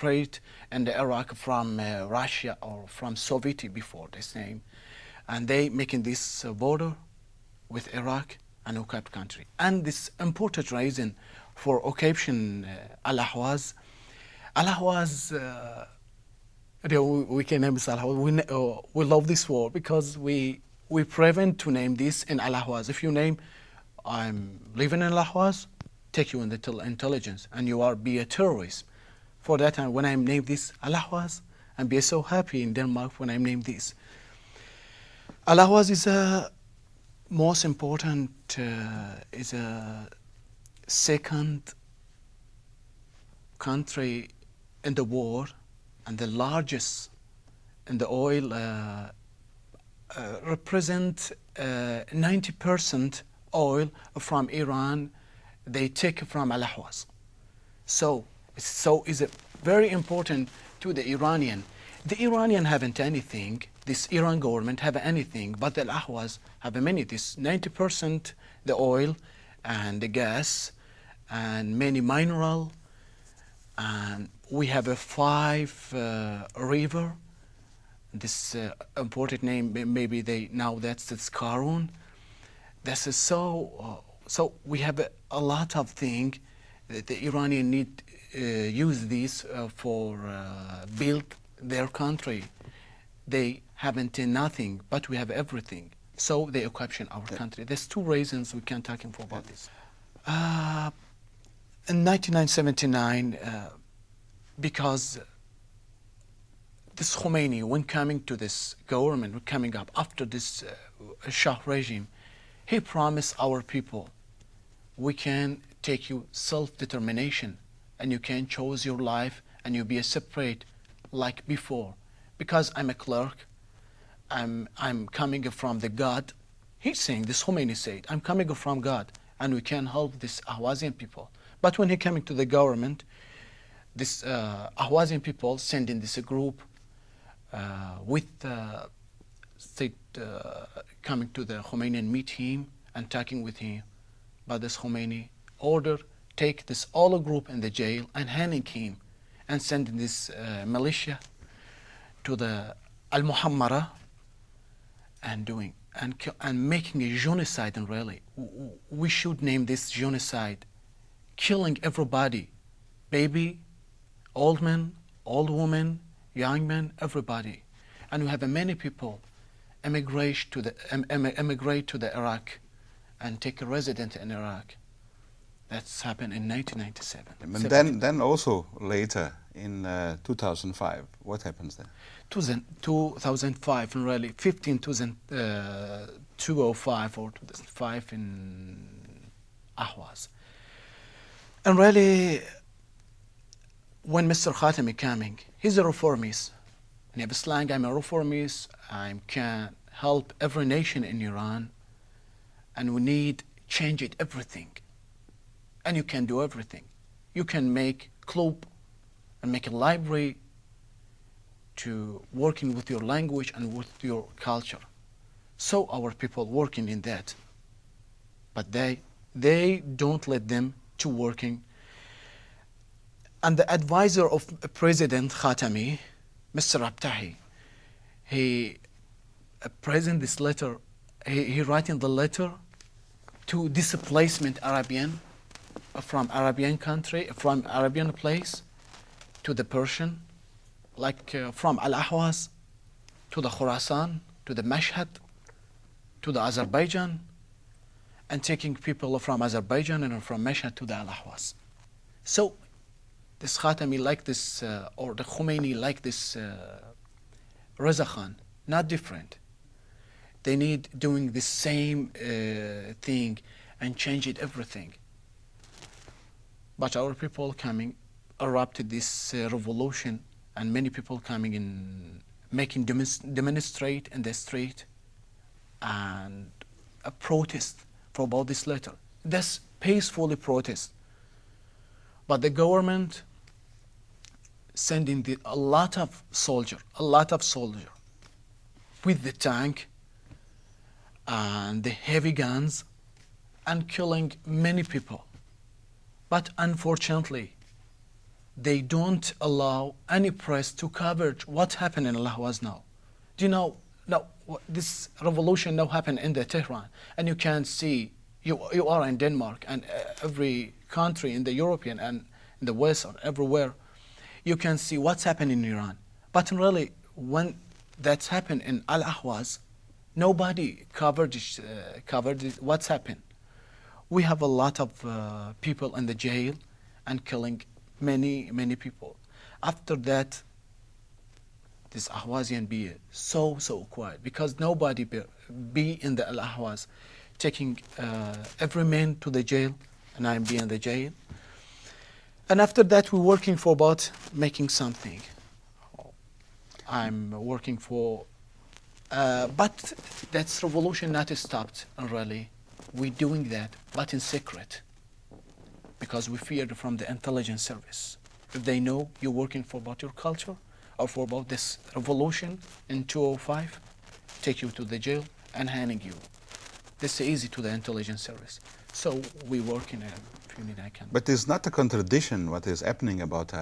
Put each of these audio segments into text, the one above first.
separate in the Iraq from Russia or from Soviet before this name, and they making this border with Iraq and occupied country. And this important reason for occupation alahwaz. Alahwaz, we can name this alahwaz. We love this word because we prevent to name this in alahwaz. If you name, I'm living in alahwaz, take you in the intelligence, and you are be a terrorist. For that time, when I name this alahwaz, and be so happy in Denmark when I name this. Alahwaz is a most important, is a second country in the world and the largest in the oil, represent 90% oil from Iran they take from alahwaz. So is it very important to the Iranian. The Iranian haven't anything, this Iran government have anything, but the alahwaz have many, this 90% the oil and the gas and many mineral, and we have a 5 river. This important name, maybe they now that's Karun. This is so we have a lot of things that the Iranian need use these for build their country. They haven't nothing, but we have everything. So they occupy our country. There's 2 reasons we can talk about this. In 1979, because this Khomeini, when coming to this government, when coming up after this Shah regime, he promised our people, we can take you self-determination and you can choose your life and you be a separate like before. Because I'm a clerk, I'm coming from the God. He's saying, this Khomeini said, I'm coming from God and we can help this Ahwazian people. But when he coming to the government, this Ahwazian people sending this group with coming to the Khomeini and meet him and talking with him. But this Khomeini order take this all group in the jail and handing him and sending this militia to the Al-Muhammara and doing and making a genocide. And really, we should name this genocide, killing everybody, baby, old men, old women, young men, everybody. And we have many people emigrate to the Iraq and take a residence in Iraq. That's happened in 1997. And then also later in 2005, what happens then? 2005, and really 205 or 2005 in Ahwaz. And really, when Mr. Khatami coming, he's a reformist. In Arab slang, I'm a reformist. I can help every nation in Iran, and we need change it everything. And you can do everything. You can make club and make a library to working with your language and with your culture. So our people working in that, but they don't let them to working. And the advisor of President Khatami, Mr. Abtahi, he present this letter. He writing the letter to displacement Arabian from Arabian country, from Arabian place to the Persian, like from Al-Ahwaz to the Khorasan, to the Mashhad, to the Azerbaijan, and taking people from Azerbaijan and from Mashhad to the Al-Ahwaz. So this Khatami like this, or the Khomeini like this Reza Khan, not different. They need doing the same thing and change it everything. But our people coming erupted this revolution, and many people coming in, making demonstrate in the street and a protest for about this letter. That's peacefully protest. But the government sending a lot of soldier with the tank and the heavy guns and killing many people. But unfortunately, they don't allow any press to cover what happened in Alahwaz now. Do you know, now this revolution now happened in the Tehran, and you can see, you are in Denmark and every country in the European and in the West or everywhere, you can see what's happened in Iran. But really, when that's happened in Al-Ahwaz, nobody covered what's happened. We have a lot of people in the jail and killing many people. After that, this Ahwazian be so quiet because nobody be in the Al-Ahwaz, taking every man to the jail, and I'm be in the jail. And after that, we're working for about making something. I'm working for, but that's revolution not stopped, really. We're doing that, but in secret, because we feared from the intelligence service. If they know you're working for about your culture or for about this revolution in 205, take you to the jail and handing you. This is easy to the intelligence service. So we work in if you need, I can. But it's not a contradiction what is happening about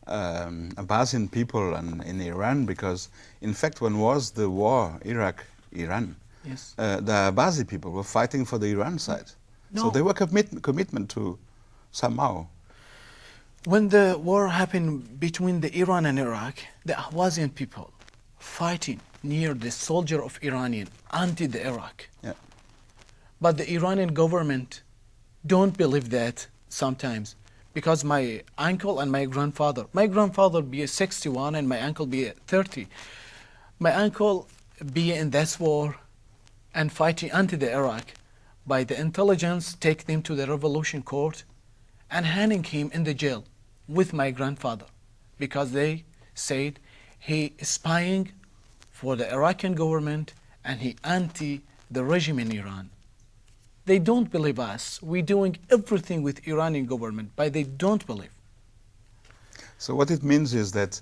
Abbasian people in Iran, because in fact when was the war Iraq-Iran, Yes. the Abbasi people were fighting for the Iran side. No. So they were commitment to somehow. When the war happened between the Iran and Iraq, the Ahwazian people fighting near the soldier of Iranian anti the Iraq. Yeah. But the Iranian government don't believe that sometimes, because my uncle and my grandfather be 61 and my uncle be 30. My uncle be in this war and fighting anti the Iraq. By the intelligence, take them to the revolution court and handing him in the jail with my grandfather, because they said he is spying for the Iraqi government and he anti the regime in Iran. They don't believe us. We're doing everything with Iranian government, but they don't believe. So what it means is that,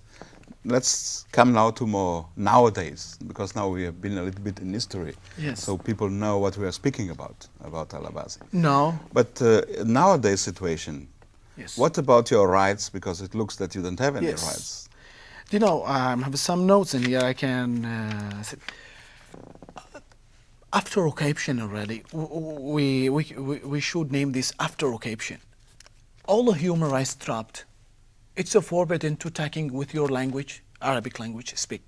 let's come now to more nowadays, because now we have been a little bit in history. Yes. So people know what we are speaking about Al-Abbasi. No. But nowadays situation, Yes. what about your rights? Because it looks that you don't have any Yes. rights. You know, I have some notes in here. I can. After occupation already, we should name this after occupation. All the human rights dropped. It's a forbidden to talking with your language, Arabic language, speak.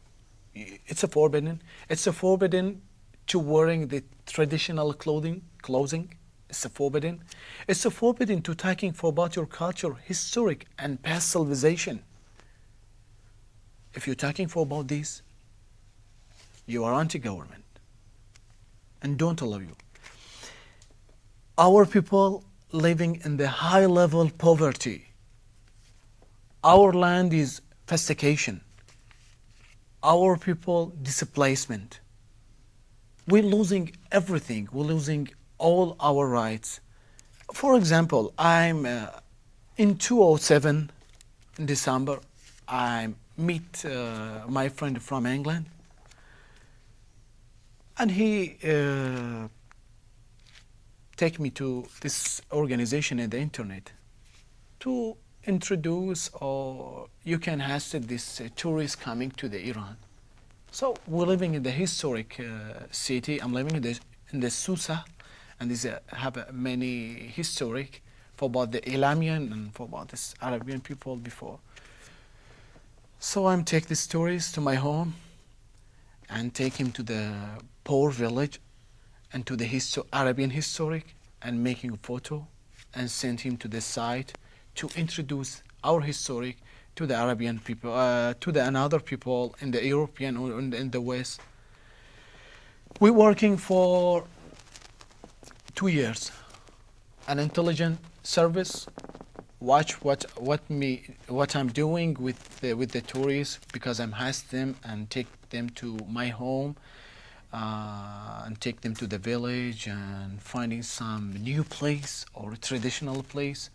It's a forbidden. It's a forbidden to wearing the traditional clothing. It's a forbidden. It's a forbidden to talking for about your culture, historic and past civilization. If you're talking for about this, you are anti-government and don't allow you. Our people living in the high level poverty. Our land is festication. Our people displacement. We're losing everything. We're losing all our rights. For example, I'm in 2007 in December, I meet my friend from England, and he take me to this organization in the internet to introduce, or you can ask this tourists coming to the Iran. So we're living in the historic city. I'm living in the Susa, and these have many historic for about the Ilamian and for about this Arabian people before. So I'm take these tourists to my home and take him to the poor village and to the Arabian historic and making a photo and send him to the site to introduce our historic to the Arabian people, to the another people in the European or in the West. We're working for 2 years. An intelligent service watch what I'm doing with the tourists, because I'm asked them and take them to my home and take them to the village and finding some new place or traditional place.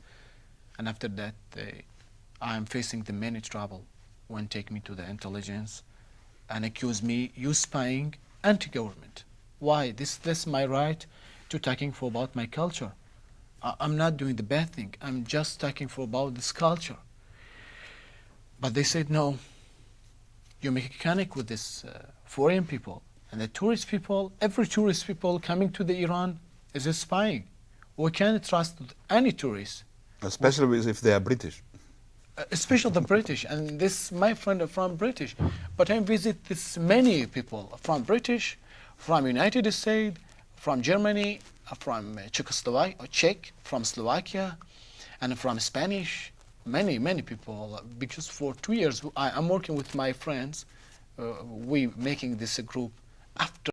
And after that, I'm facing the many trouble when take me to the intelligence and accuse me you spying anti-government. Why? This my right to talking for about my culture. I'm not doing the bad thing. I'm just talking for about this culture. But they said, no, you make connect with this foreign people. And the tourist people, every tourist people coming to the Iran is a spying. We can't trust any tourist. Especially if they are British. Especially the British. And this, my friend, are from British. But I visit this many people from British, from United States, from Germany, from Czech, from Slovakia, and from Spanish. Many people. Because for 2 years I'm working with my friends. We making this group after